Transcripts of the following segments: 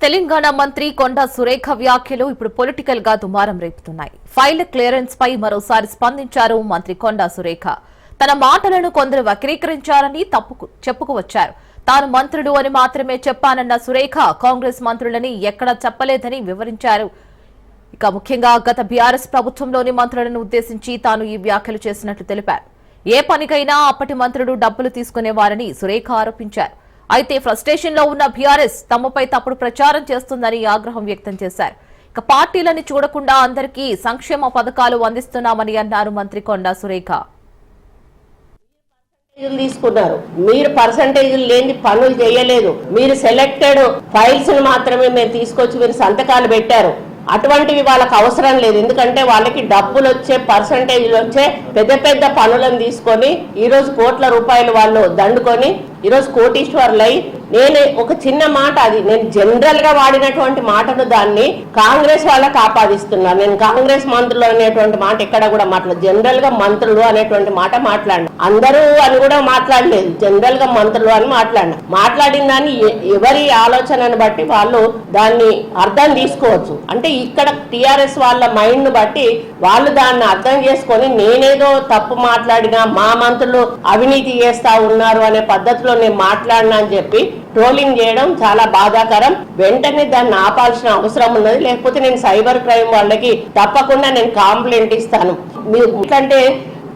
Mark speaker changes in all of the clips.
Speaker 1: తెలంగాణ మంత్రి కొండా సురేఖ వ్యాఖ్యలు ఇప్పుడు పొలిటికల్ గా దుమారం రేపుతున్నాయి. ఫైల్ క్లియరెన్స్ పై మరోసారి స్పందించారు మంత్రి కొండా సురేఖ. తన మాటలను కొందరు వక్రీకరించారని చెప్పుకువచ్చారు. తాను మంత్రులు అని మాత్రమే చెప్పానన్న సురేఖ కాంగ్రెస్ మంత్రులని ఎక్కడా చెప్పలేదని వివరించారు. ఇక ముఖ్యంగా గత బీఆర్ఎస్ ప్రభుత్వంలోని మంత్రులను ఉద్దేశించి తాను ఈ వ్యాఖ్యలు చేసినట్లు తెలిపారు. ఏ పనికైనా అప్పటి మంత్రులు డబ్బులు తీసుకునేవారని సురేఖ ఆరోపించారు. అయితే ఫ్రస్ట్రేషన్ లో ఉన్న బీఆర్ఎస్ తమపై తప్పుడు ప్రచారం చేస్తుందని ఆగ్రహం వ్యక్తం చేశారు. ఇక పార్టీలని చూడకుండా అందరికీ సంక్షేమ పథకాలు అందిస్తున్నామని అన్నారు మంత్రి కొండా సురేఖ.
Speaker 2: తీసుకున్నారు, మీరు పర్సంటేజీలు లేని పనులు చేయలేదు, మీరు సెలెక్టెడ్ ఫైల్స్ మాత్రమే మీరు తీసుకొచ్చి మీరు సంతకాలు పెట్టారు. అటువంటివి వాళ్ళకి అవసరం లేదు. ఎందుకంటే వాళ్ళకి డబ్బులు వచ్చే పర్సంటేజ్లు వచ్చే పెద్ద పెద్ద పనులను తీసుకొని ఈరోజు కోట్ల రూపాయలు వాళ్ళు దండుకొని ఈరోజు కోటీశ్వర్లై నేను ఒక చిన్న మాట, అది నేను జనరల్ గా వాడినటువంటి మాటను దాన్ని కాంగ్రెస్ వాళ్ళకి ఆపాదిస్తున్నాను. నేను కాంగ్రెస్ మంత్రులు అనేటువంటి మాట ఎక్కడ కూడా జనరల్ గా మంత్రులు అనేటువంటి మాట మాట్లాడిన, అందరూ అని కూడా మాట్లాడలేదు, జనరల్ గా మంత్రులు అని మాట్లాడిన దాన్ని ఎవరి ఆలోచనను బట్టి వాళ్ళు దాన్ని అర్థం తీసుకోవచ్చు. అంటే ఇక్కడ టిఆర్ఎస్ వాళ్ళ మైండ్ ను బట్టి వాళ్ళు దాన్ని అర్థం చేసుకొని నేనేదో తప్పు మాట్లాడినా మా మంత్రులు అవినీతి చేస్తా ఉన్నారు అనే పద్ధతిలో నేను మాట్లాడినా అని చెప్పి ట్రోలింగ్ చేయడం చాలా బాధాకరం. వెంటనే దాన్ని ఆపాల్సిన అవసరం ఉన్నది. లేకపోతే నేను సైబర్ క్రైమ్ వాళ్ళకి తప్పకుండా నేను కంప్లైంట్ ఇస్తాను. మీరు ఎందుకంటే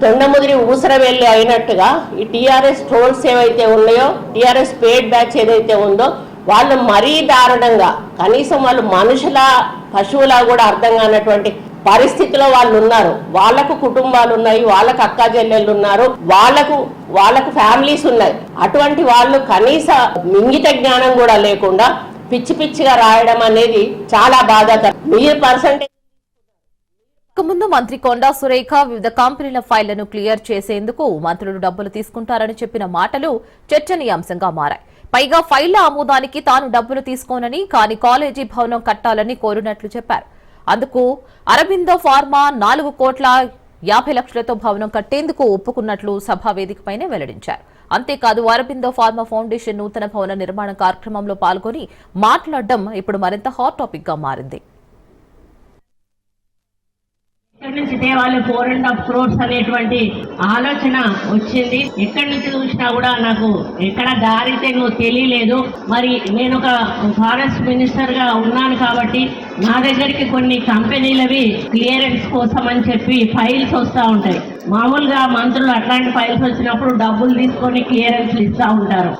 Speaker 2: తొండముదిరి ఊసర వెళ్ళి అయినట్టుగా ఈ టిఆర్ఎస్ ట్రోల్స్ ఏవైతే ఉన్నాయో, టిఆర్ఎస్ పేడ్ బ్యాచ్ ఏదైతే ఉందో వాళ్ళు మరీ దారుణంగా, కనీసం వాళ్ళు మనుషుల పశువులా కూడా అర్థం కానటువంటి పరిస్థితిలో వాళ్ళు ఉన్నారు. వాళ్లకు కుటుంబాలు ఉన్నాయి, వాళ్ళకు అక్కా చెల్లెళ్ళు ఉన్నారు, వాళ్ళకు ఫ్యామిలీస్ ఉన్నాయి. అటువంటి వాళ్ళు కనీస మింగిత జ్ఞానం కూడా లేకుండా పిచ్చి పిచ్చిగా రాయడం అనేది చాలా బాధాకరం. మీరు పర్సంటేజ్
Speaker 1: ముందు మంత్రి కొండా సురేఖ వివిధ కంపెనీల ఫైళ్లను క్లియర్ చేసేందుకు మంత్రులు డబ్బులు తీసుకుంటారని చెప్పిన మాటలు చర్చనీయాంశంగా మారాయి. పైగా ఫైళ్ల ఆమోదానికి తాను డబ్బులు తీసుకోనని, కానీ కాలేజీ భవనం కట్టాలని కోరినట్లు చెప్పారు. అందుకు అరబిందో ఫార్మా 4,50,00,000తో భవనం కట్టేందుకు ఒప్పుకున్నట్లు సభా వేదికపైనే వెల్లడించారు. అంతేకాదు అరబిందో ఫార్మా ఫౌండేషన్ నూతన భవన నిర్మాణ కార్యక్రమంలో పాల్గొని మాట్లాడడం ఇప్పుడు మరింత హాట్ టాపిక్ గా మారింది.
Speaker 3: ఎక్కడి నుంచి తేవాలి 4.5 crores అనేటువంటి ఆలోచన వచ్చింది. ఎక్కడి నుంచి చూసినా కూడా నాకు ఎక్కడ దారితే నువ్వు తెలియలేదు. మరి నేను ఒక ఫారెస్ట్ మినిస్టర్ గా ఉన్నాను కాబట్టి నా దగ్గరికి కొన్ని కంపెనీలవి క్లియరెన్స్ కోసం అని చెప్పి ఫైల్స్ వస్తూ ఉంటాయి. మామూలుగా మంత్రులు అట్లాంటి ఫైల్స్ వచ్చినప్పుడు డబ్బులు తీసుకొని క్లియరెన్స్ ఇస్తూ ఉంటారు.